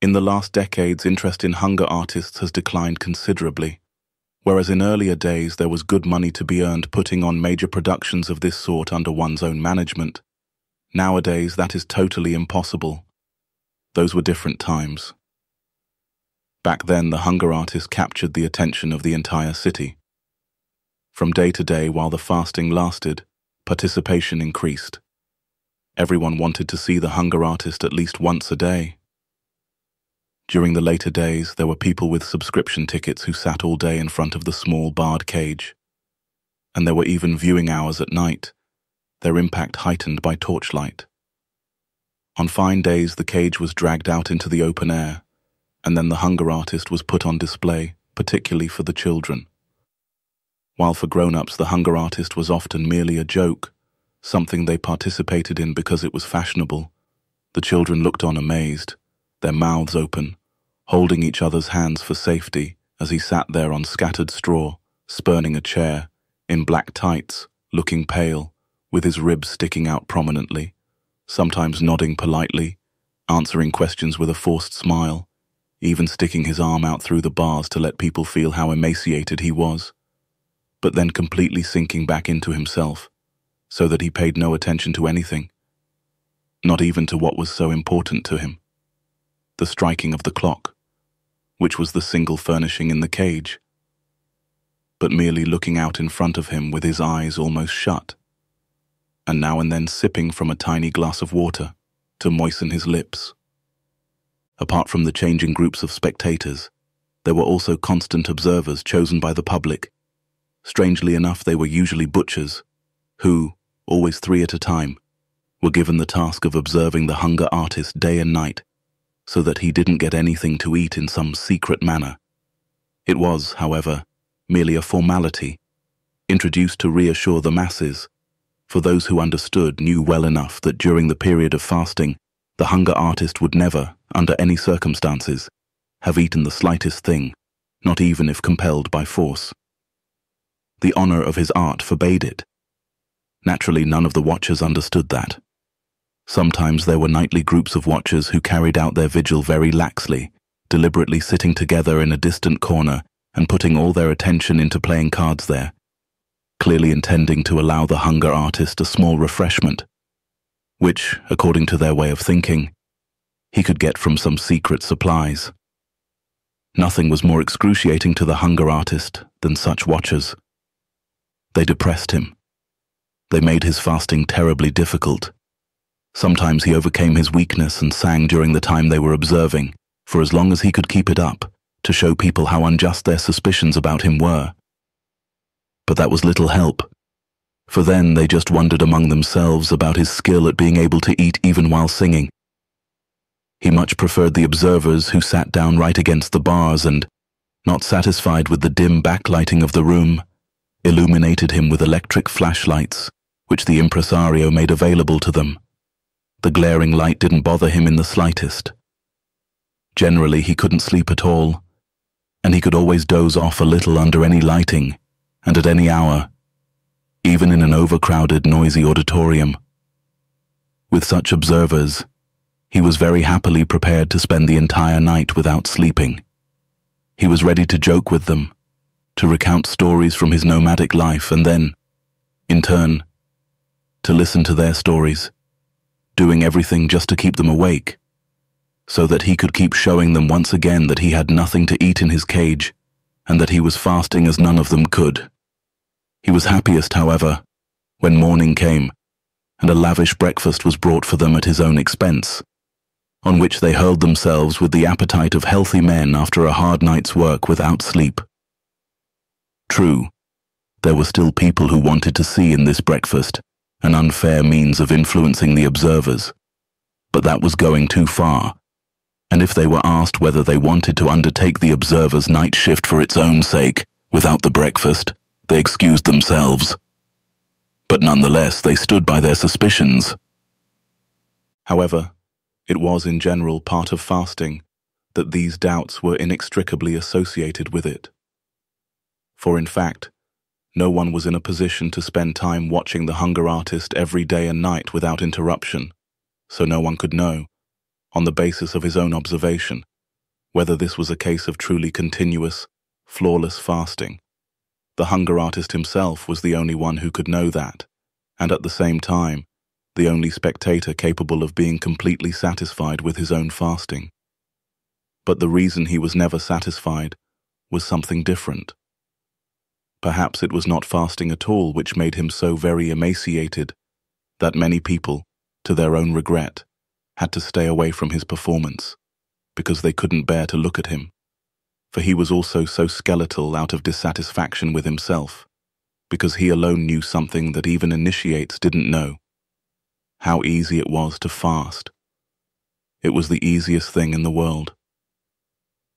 In the last decades, interest in hunger artists has declined considerably. Whereas in earlier days there was good money to be earned putting on major productions of this sort under one's own management, nowadays that is totally impossible. Those were different times. Back then the hunger artist captured the attention of the entire city. From day to day while the fasting lasted, participation increased. Everyone wanted to see the hunger artist at least once a day. During the later days, there were people with subscription tickets who sat all day in front of the small barred cage. And there were even viewing hours at night, their impact heightened by torchlight. On fine days, the cage was dragged out into the open air, and then the hunger artist was put on display, particularly for the children. While for grown-ups, the hunger artist was often merely a joke, something they participated in because it was fashionable. The children looked on amazed, their mouths open, holding each other's hands for safety as he sat there on scattered straw, spurning a chair, in black tights, looking pale, with his ribs sticking out prominently, sometimes nodding politely, answering questions with a forced smile, even sticking his arm out through the bars to let people feel how emaciated he was, but then completely sinking back into himself, so that he paid no attention to anything, not even to what was so important to him, the striking of the clock, which was the single furnishing in the cage, but merely looking out in front of him with his eyes almost shut, and now and then sipping from a tiny glass of water to moisten his lips. Apart from the changing groups of spectators, there were also constant observers chosen by the public. Strangely enough, they were usually butchers, who, always 3 at a time, were given the task of observing the hunger artist day and night, so that he didn't get anything to eat in some secret manner. It was, however, merely a formality, introduced to reassure the masses, for those who understood knew well enough that during the period of fasting, the hunger artist would never, under any circumstances, have eaten the slightest thing, not even if compelled by force. The honor of his art forbade it. Naturally, none of the watchers understood that. Sometimes there were nightly groups of watchers who carried out their vigil very laxly, deliberately sitting together in a distant corner and putting all their attention into playing cards there, clearly intending to allow the hunger artist a small refreshment, which, according to their way of thinking, he could get from some secret supplies. Nothing was more excruciating to the hunger artist than such watchers. They depressed him. They made his fasting terribly difficult. Sometimes he overcame his weakness and sang during the time they were observing, for as long as he could keep it up, to show people how unjust their suspicions about him were. But that was little help, for then they just wondered among themselves about his skill at being able to eat even while singing. He much preferred the observers who sat down right against the bars and, not satisfied with the dim backlighting of the room, illuminated him with electric flashlights, which the impresario made available to them. The glaring light didn't bother him in the slightest. Generally, he couldn't sleep at all, and he could always doze off a little under any lighting, and at any hour, even in an overcrowded, noisy auditorium. With such observers, he was very happily prepared to spend the entire night without sleeping. He was ready to joke with them, to recount stories from his nomadic life, and then, in turn, to listen to their stories, doing everything just to keep them awake, so that he could keep showing them once again that he had nothing to eat in his cage, and that he was fasting as none of them could. He was happiest, however, when morning came, and a lavish breakfast was brought for them at his own expense, on which they hurled themselves with the appetite of healthy men after a hard night's work without sleep. True, there were still people who wanted to see in this breakfast an unfair means of influencing the observers, but that was going too far, and if they were asked whether they wanted to undertake the observers' night shift for its own sake, without the breakfast, they excused themselves. But nonetheless, they stood by their suspicions. However, it was in general part of fasting that these doubts were inextricably associated with it. For in fact, no one was in a position to spend time watching the hunger artist every day and night without interruption, so no one could know, on the basis of his own observation, whether this was a case of truly continuous, flawless fasting. The hunger artist himself was the only one who could know that, and at the same time, the only spectator capable of being completely satisfied with his own fasting. But the reason he was never satisfied was something different. Perhaps it was not fasting at all which made him so very emaciated that many people, to their own regret, had to stay away from his performance, because they couldn't bear to look at him, for he was also so skeletal out of dissatisfaction with himself, because he alone knew something that even initiates didn't know: how easy it was to fast. It was the easiest thing in the world.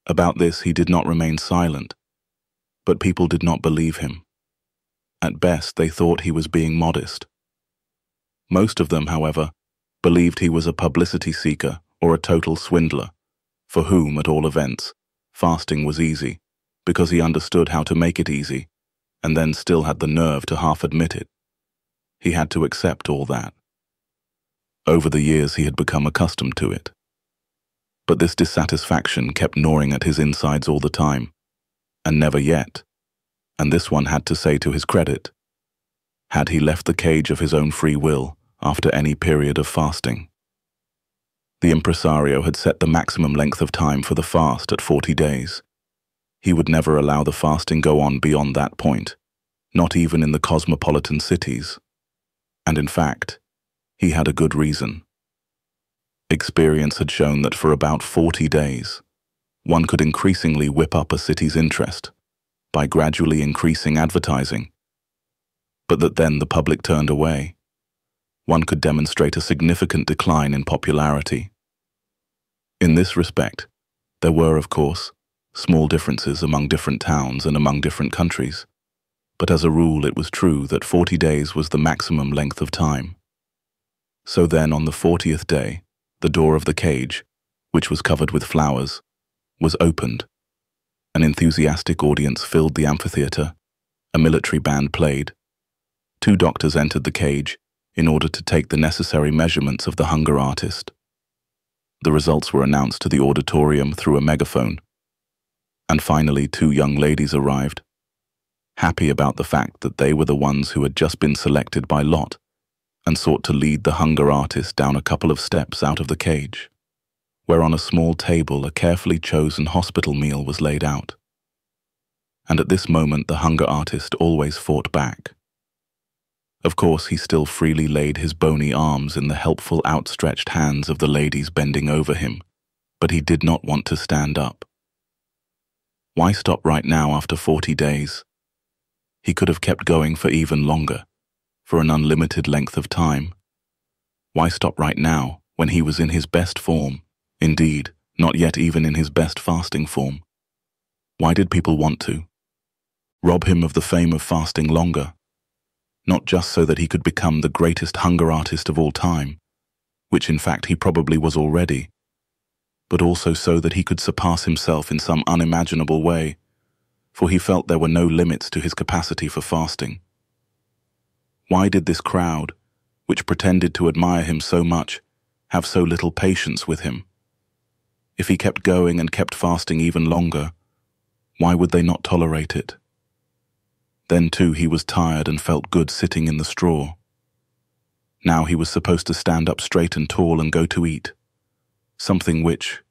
About this he did not remain silent, but people did not believe him. At best, they thought he was being modest. Most of them, however, believed he was a publicity seeker or a total swindler, for whom, at all events, fasting was easy, because he understood how to make it easy, and then still had the nerve to half admit it. He had to accept all that. Over the years he had become accustomed to it. But this dissatisfaction kept gnawing at his insides all the time, and never yet, and this one had to say to his credit, had he left the cage of his own free will after any period of fasting. The impresario had set the maximum length of time for the fast at 40 days. He would never allow the fasting go on beyond that point, not even in the cosmopolitan cities. And in fact, he had a good reason. Experience had shown that for about 40 days, one could increasingly whip up a city's interest by gradually increasing advertising, but that then the public turned away. One could demonstrate a significant decline in popularity. In this respect, there were, of course, small differences among different towns and among different countries, but as a rule it was true that 40 days was the maximum length of time. So then, on the 40th day, the door of the cage, which was covered with flowers, was opened. An enthusiastic audience filled the amphitheater. A military band played. 2 doctors entered the cage in order to take the necessary measurements of the hunger artist. The results were announced to the auditorium through a megaphone. And finally 2 young ladies arrived, happy about the fact that they were the ones who had just been selected by lot and sought to lead the hunger artist down a couple of steps out of the cage, where on a small table a carefully chosen hospital meal was laid out. And at this moment the hunger artist always fought back. Of course, he still freely laid his bony arms in the helpful outstretched hands of the ladies bending over him, but he did not want to stand up. Why stop right now after 40 days? He could have kept going for even longer, for an unlimited length of time. Why stop right now, when he was in his best form? Indeed, not yet even in his best fasting form. Why did people want to rob him of the fame of fasting longer? Not just so that he could become the greatest hunger artist of all time, which in fact he probably was already, but also so that he could surpass himself in some unimaginable way, for he felt there were no limits to his capacity for fasting. Why did this crowd, which pretended to admire him so much, have so little patience with him? If he kept going and kept fasting even longer, why would they not tolerate it? Then too he was tired and felt good sitting in the straw. Now he was supposed to stand up straight and tall and go to eat, something which,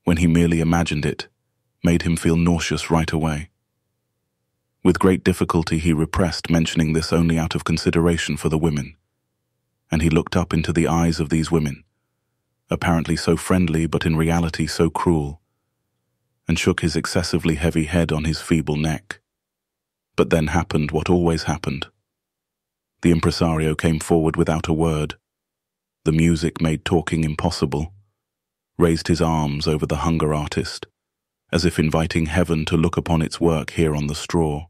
when he merely imagined it, made him feel nauseous right away. With great difficulty he repressed mentioning this only out of consideration for the women, and he looked up into the eyes of these women, apparently so friendly but in reality so cruel, and shook his excessively heavy head on his feeble neck. But then happened what always happened. The impresario came forward without a word. The music made talking impossible, raised his arms over the hunger artist, as if inviting heaven to look upon its work here on the straw.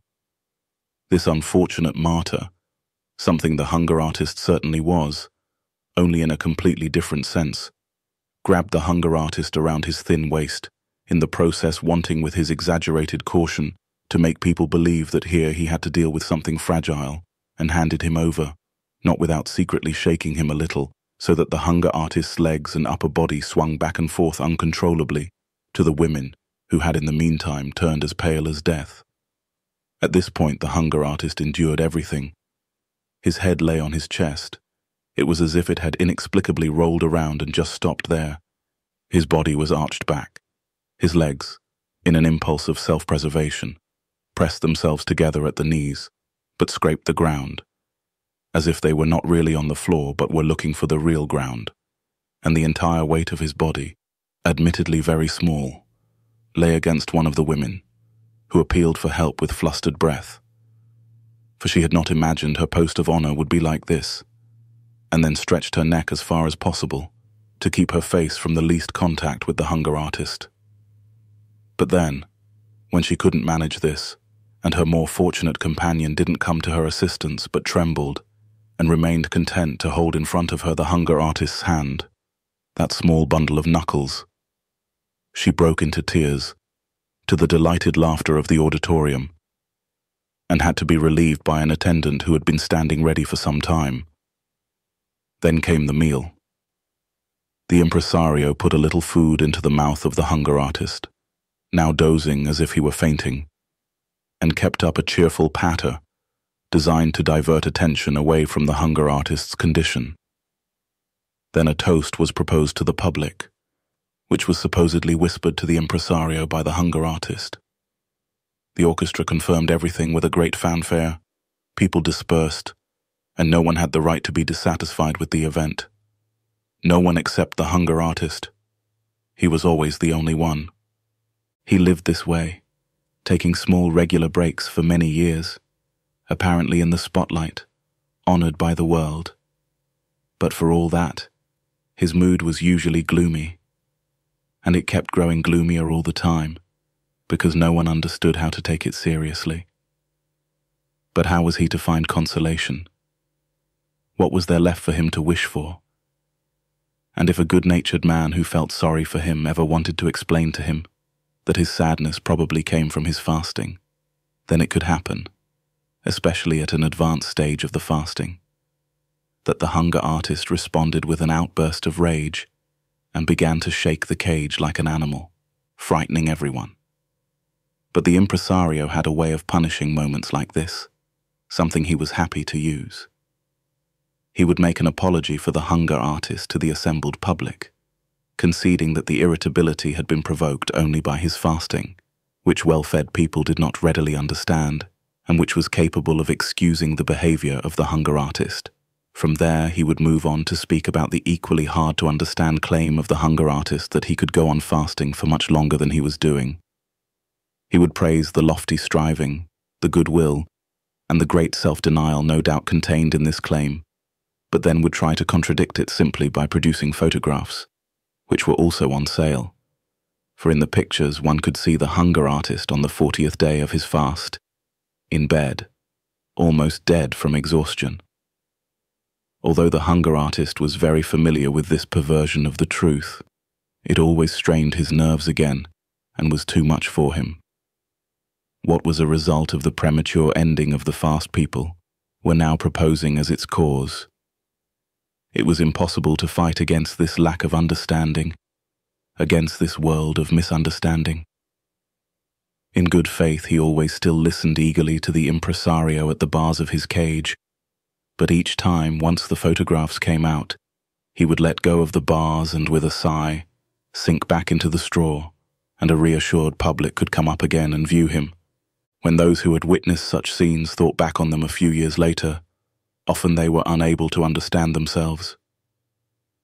This unfortunate martyr, something the hunger artist certainly was, only in a completely different sense, grabbed the hunger artist around his thin waist, in the process wanting with his exaggerated caution to make people believe that here he had to deal with something fragile, and handed him over, not without secretly shaking him a little, so that the hunger artist's legs and upper body swung back and forth uncontrollably, to the women, who had in the meantime turned as pale as death. At this point, the hunger artist endured everything. His head lay on his chest. It was as if it had inexplicably rolled around and just stopped there. His body was arched back. His legs, in an impulse of self-preservation, pressed themselves together at the knees, but scraped the ground, as if they were not really on the floor but were looking for the real ground. And the entire weight of his body, admittedly very small, lay against one of the women, who appealed for help with flustered breath. For she had not imagined her post of honor would be like this, and then stretched her neck as far as possible to keep her face from the least contact with the hunger artist. But then, when she couldn't manage this, and her more fortunate companion didn't come to her assistance but trembled and remained content to hold in front of her the hunger artist's hand, that small bundle of knuckles, she broke into tears, to the delighted laughter of the auditorium, and had to be relieved by an attendant who had been standing ready for some time. Then came the meal. The impresario put a little food into the mouth of the hunger artist, now dozing as if he were fainting, and kept up a cheerful patter designed to divert attention away from the hunger artist's condition. Then a toast was proposed to the public, which was supposedly whispered to the impresario by the hunger artist. The orchestra confirmed everything with a great fanfare. People dispersed, and no one had the right to be dissatisfied with the event. No one except the hunger artist. He was always the only one. He lived this way, taking small regular breaks for many years, apparently in the spotlight, honored by the world. But for all that, his mood was usually gloomy, and it kept growing gloomier all the time, because no one understood how to take it seriously. But how was he to find consolation? What was there left for him to wish for? And if a good-natured man who felt sorry for him ever wanted to explain to him that his sadness probably came from his fasting, then it could happen, especially at an advanced stage of the fasting, that the hunger artist responded with an outburst of rage and began to shake the cage like an animal, frightening everyone. But the impresario had a way of punishing moments like this, something he was happy to use. He would make an apology for the hunger artist to the assembled public, conceding that the irritability had been provoked only by his fasting, which well-fed people did not readily understand, and which was capable of excusing the behavior of the hunger artist. From there, he would move on to speak about the equally hard-to-understand claim of the hunger artist that he could go on fasting for much longer than he was doing. He would praise the lofty striving, the goodwill, and the great self-denial no doubt contained in this claim, but then would try to contradict it simply by producing photographs, which were also on sale. For in the pictures one could see the hunger artist on the 40th day of his fast, in bed, almost dead from exhaustion. Although the hunger artist was very familiar with this perversion of the truth, it always strained his nerves again and was too much for him. What was a result of the premature ending of the fast people were now proposing as its cause. It was impossible to fight against this lack of understanding, against this world of misunderstanding. In good faith, he always still listened eagerly to the impresario at the bars of his cage, but each time, once the photographs came out, he would let go of the bars and, with a sigh, sink back into the straw, and a reassured public could come up again and view him. When those who had witnessed such scenes thought back on them a few years later, often they were unable to understand themselves.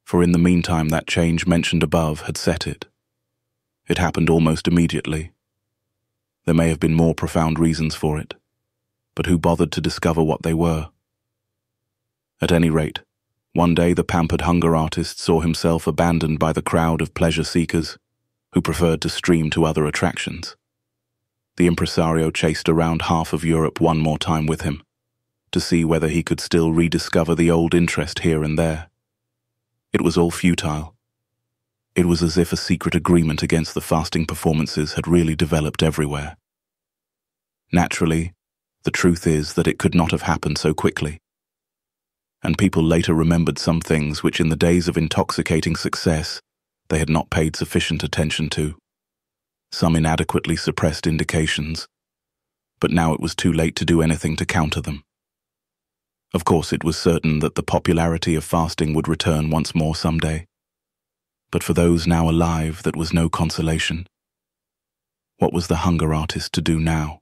For in the meantime that change mentioned above had set it. It happened almost immediately. There may have been more profound reasons for it, but who bothered to discover what they were? At any rate, one day the pampered hunger artist saw himself abandoned by the crowd of pleasure-seekers who preferred to stream to other attractions. The impresario chased around half of Europe one more time with him, to see whether he could still rediscover the old interest here and there. It was all futile. It was as if a secret agreement against the fasting performances had really developed everywhere. Naturally, the truth is that it could not have happened so quickly. And people later remembered some things which in the days of intoxicating success they had not paid sufficient attention to. some inadequately suppressed indications, but now it was too late to do anything to counter them. Of course, it was certain that the popularity of fasting would return once more someday. But for those now alive, that was no consolation. What was the hunger artist to do now?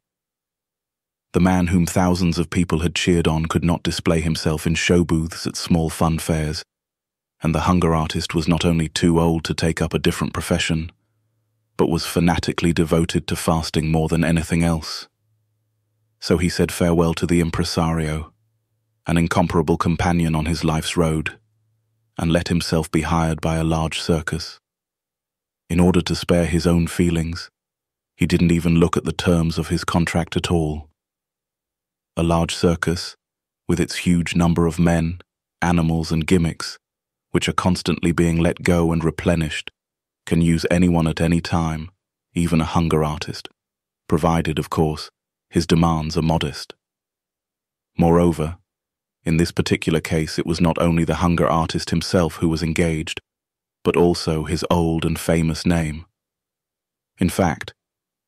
The man whom thousands of people had cheered on could not display himself in show booths at small fun fairs, and the hunger artist was not only too old to take up a different profession, but was fanatically devoted to fasting more than anything else. So he said farewell to the impresario, an incomparable companion on his life's road, and let himself be hired by a large circus. In order to spare his own feelings, he didn't even look at the terms of his contract at all. A large circus, with its huge number of men, animals and gimmicks, which are constantly being let go and replenished, can use anyone at any time, even a hunger artist, provided, of course, his demands are modest. Moreover, in this particular case, it was not only the hunger artist himself who was engaged, but also his old and famous name. In fact,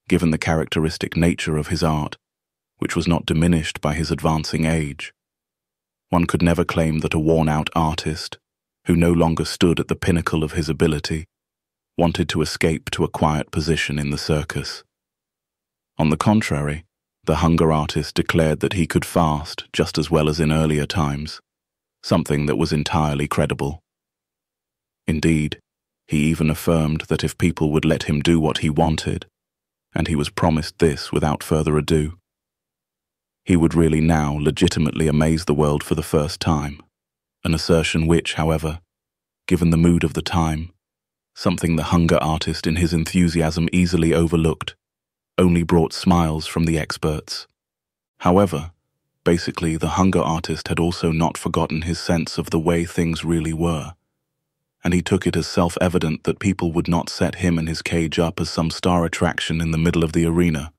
given the characteristic nature of his art, which was not diminished by his advancing age, one could never claim that a worn-out artist, who no longer stood at the pinnacle of his ability, wanted to escape to a quiet position in the circus. On the contrary, the hunger artist declared that he could fast just as well as in earlier times, something that was entirely credible. Indeed, he even affirmed that if people would let him do what he wanted, and he was promised this without further ado, he would really now legitimately amaze the world for the first time, an assertion which, however, given the mood of the time, something the hunger artist in his enthusiasm easily overlooked, only brought smiles from the experts. However, basically the hunger artist had also not forgotten his sense of the way things really were, and he took it as self-evident that people would not set him and his cage up as some star attraction in the middle of the arena,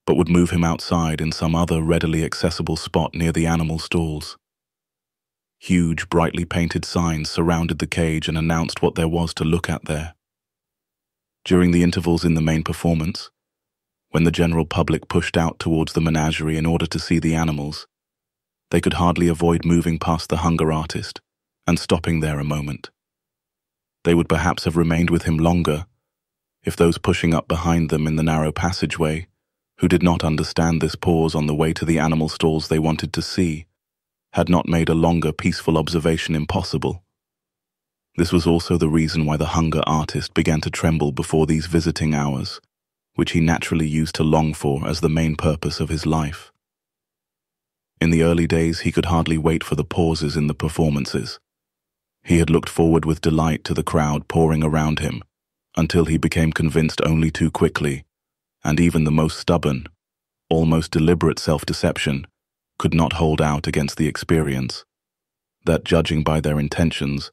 but would move him outside in some other readily accessible spot near the animal stalls. Huge, brightly painted signs surrounded the cage and announced what there was to look at there. During the intervals in the main performance, when the general public pushed out towards the menagerie in order to see the animals, they could hardly avoid moving past the hunger artist and stopping there a moment. They would perhaps have remained with him longer if those pushing up behind them in the narrow passageway, who did not understand this pause on the way to the animal stalls they wanted to see, had not made a longer peaceful observation impossible. This was also the reason why the hunger artist began to tremble before these visiting hours, which he naturally used to long for as the main purpose of his life. In the early days, he could hardly wait for the pauses in the performances. He had looked forward with delight to the crowd pouring around him, until he became convinced only too quickly, and even the most stubborn, almost deliberate self-deception could not hold out against the experience, that judging by their intentions,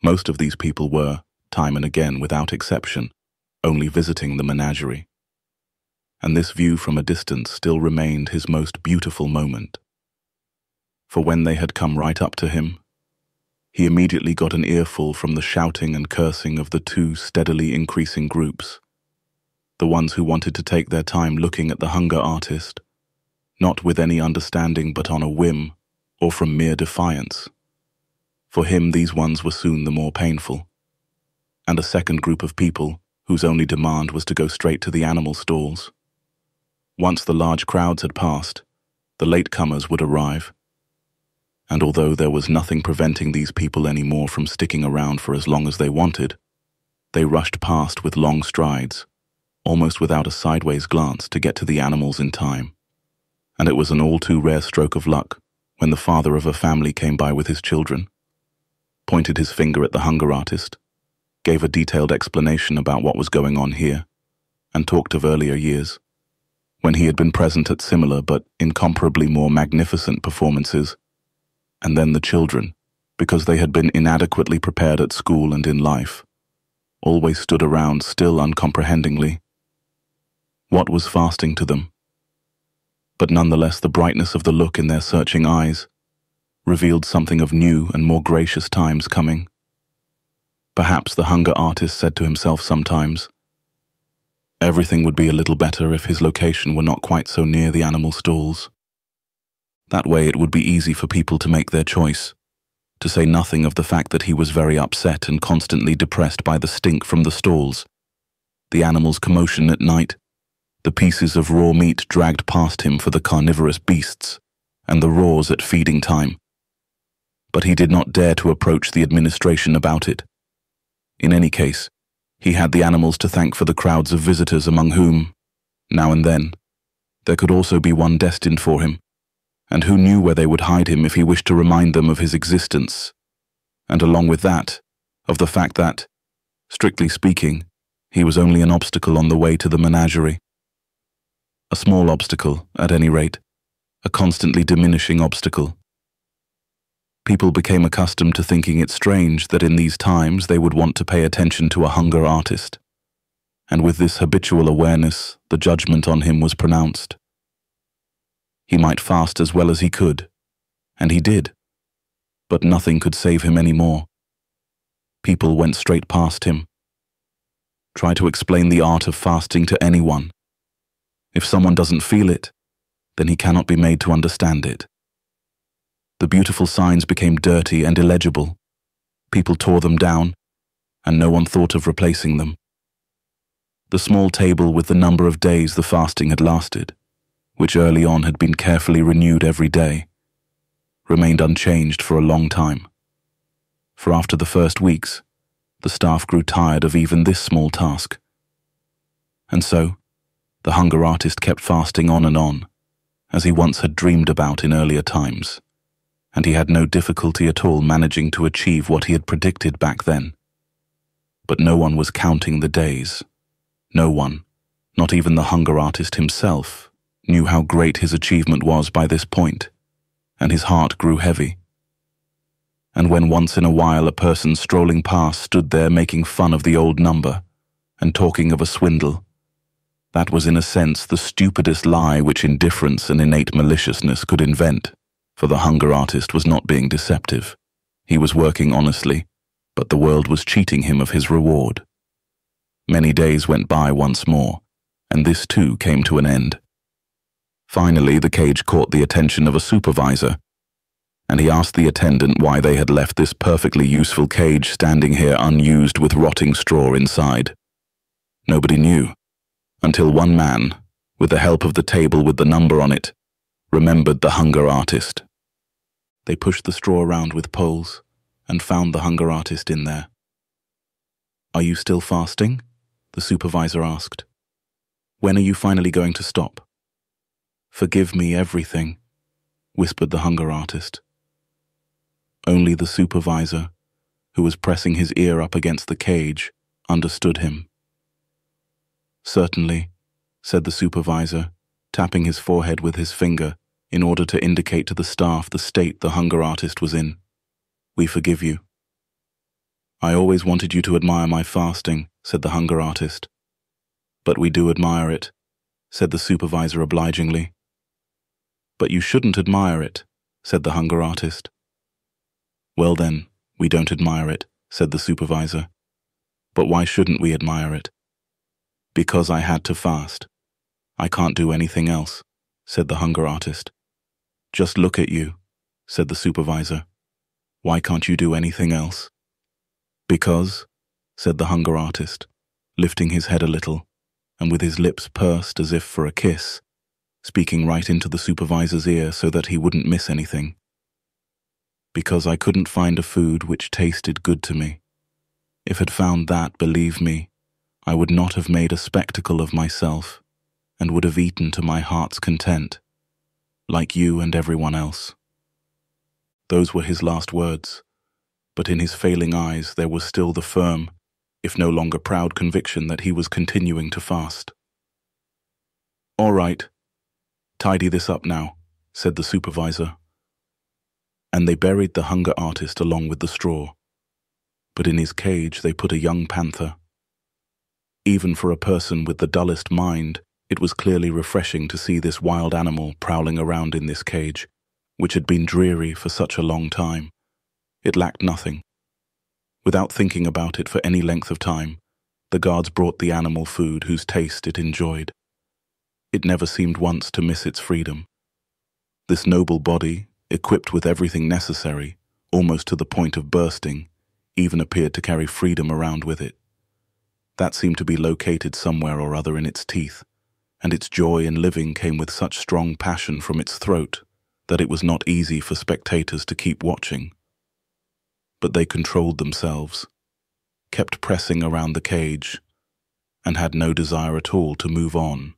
most of these people were, time and again without exception, only visiting the menagerie. And this view from a distance still remained his most beautiful moment. For when they had come right up to him, he immediately got an earful from the shouting and cursing of the two steadily increasing groups, the ones who wanted to take their time looking at the hunger artist, not with any understanding but on a whim or from mere defiance. For him, these ones were soon the more painful, and a second group of people whose only demand was to go straight to the animal stalls. Once the large crowds had passed, the latecomers would arrive, and although there was nothing preventing these people anymore from sticking around for as long as they wanted, they rushed past with long strides, almost without a sideways glance, to get to the animals in time. And it was an all-too-rare stroke of luck when the father of a family came by with his children, pointed his finger at the hunger artist, gave a detailed explanation about what was going on here, and talked of earlier years, when he had been present at similar but incomparably more magnificent performances, and then the children, because they had been inadequately prepared at school and in life, always stood around still uncomprehendingly. What was fasting to them? But nonetheless the brightness of the look in their searching eyes revealed something of new and more gracious times coming. Perhaps the hunger artist said to himself sometimes, Everything would be a little better if his location were not quite so near the animal stalls. That way it would be easy for people to make their choice, to say nothing of the fact that he was very upset and constantly depressed by the stink from the stalls, the animals' commotion at night, the pieces of raw meat dragged past him for the carnivorous beasts, and the roars at feeding time. But he did not dare to approach the administration about it. In any case, he had the animals to thank for the crowds of visitors among whom, now and then, there could also be one destined for him, and who knew where they would hide him if he wished to remind them of his existence, and along with that, of the fact that, strictly speaking, he was only an obstacle on the way to the menagerie. A small obstacle, at any rate, a constantly diminishing obstacle. People became accustomed to thinking it strange that in these times they would want to pay attention to a hunger artist, and with this habitual awareness, the judgment on him was pronounced. He might fast as well as he could, and he did, but nothing could save him any more. People went straight past him. Try to explain the art of fasting to anyone. If someone doesn't feel it, then he cannot be made to understand it. The beautiful signs became dirty and illegible. People tore them down, and no one thought of replacing them. The small table with the number of days the fasting had lasted, which early on had been carefully renewed every day, remained unchanged for a long time. For after the first weeks, the staff grew tired of even this small task. And so, the hunger artist kept fasting on, as he once had dreamed about in earlier times, and he had no difficulty at all managing to achieve what he had predicted back then. But no one was counting the days. No one, not even the hunger artist himself, knew how great his achievement was by this point, and his heart grew heavy. And when once in a while a person strolling past stood there making fun of the old number and talking of a swindle, that was in a sense the stupidest lie which indifference and innate maliciousness could invent, for the hunger artist was not being deceptive. He was working honestly, but the world was cheating him of his reward. Many days went by once more, and this too came to an end. Finally, the cage caught the attention of a supervisor, and he asked the attendant why they had left this perfectly useful cage standing here unused with rotting straw inside. Nobody knew, until one man, with the help of the table with the number on it, remembered the hunger artist. They pushed the straw around with poles and found the hunger artist in there. "Are you still fasting?" the supervisor asked. "When are you finally going to stop?" "Forgive me everything," whispered the hunger artist. Only the supervisor, who was pressing his ear up against the cage, understood him. "Certainly," said the supervisor, tapping his forehead with his finger in order to indicate to the staff the state the hunger artist was in. "We forgive you." "I always wanted you to admire my fasting," said the hunger artist. "But we do admire it," said the supervisor obligingly. "But you shouldn't admire it," said the hunger artist. "Well then, we don't admire it," said the supervisor. "But why shouldn't we admire it?" "Because I had to fast. I can't do anything else," said the hunger artist. "Just look at you," said the supervisor. "Why can't you do anything else?" "Because," said the hunger artist, lifting his head a little, and with his lips pursed as if for a kiss, speaking right into the supervisor's ear so that he wouldn't miss anything. "Because I couldn't find a food which tasted good to me. If I'd found that, believe me, I would not have made a spectacle of myself, and would have eaten to my heart's content, like you and everyone else." Those were his last words, but in his failing eyes there was still the firm, if no longer proud conviction that he was continuing to fast. "All right, tidy this up now," said the supervisor. And they buried the hunger artist along with the straw, but in his cage they put a young panther. Even for a person with the dullest mind, it was clearly refreshing to see this wild animal prowling around in this cage, which had been dreary for such a long time. It lacked nothing. Without thinking about it for any length of time, The guards brought the animal food whose taste it enjoyed. It never seemed once to miss its freedom. This noble body, equipped with everything necessary, almost to the point of bursting, even appeared to carry freedom around with it. That seemed to be located somewhere or other in its teeth, and its joy in living came with such strong passion from its throat that it was not easy for spectators to keep watching. But they controlled themselves, kept pressing around the cage, and had no desire at all to move on.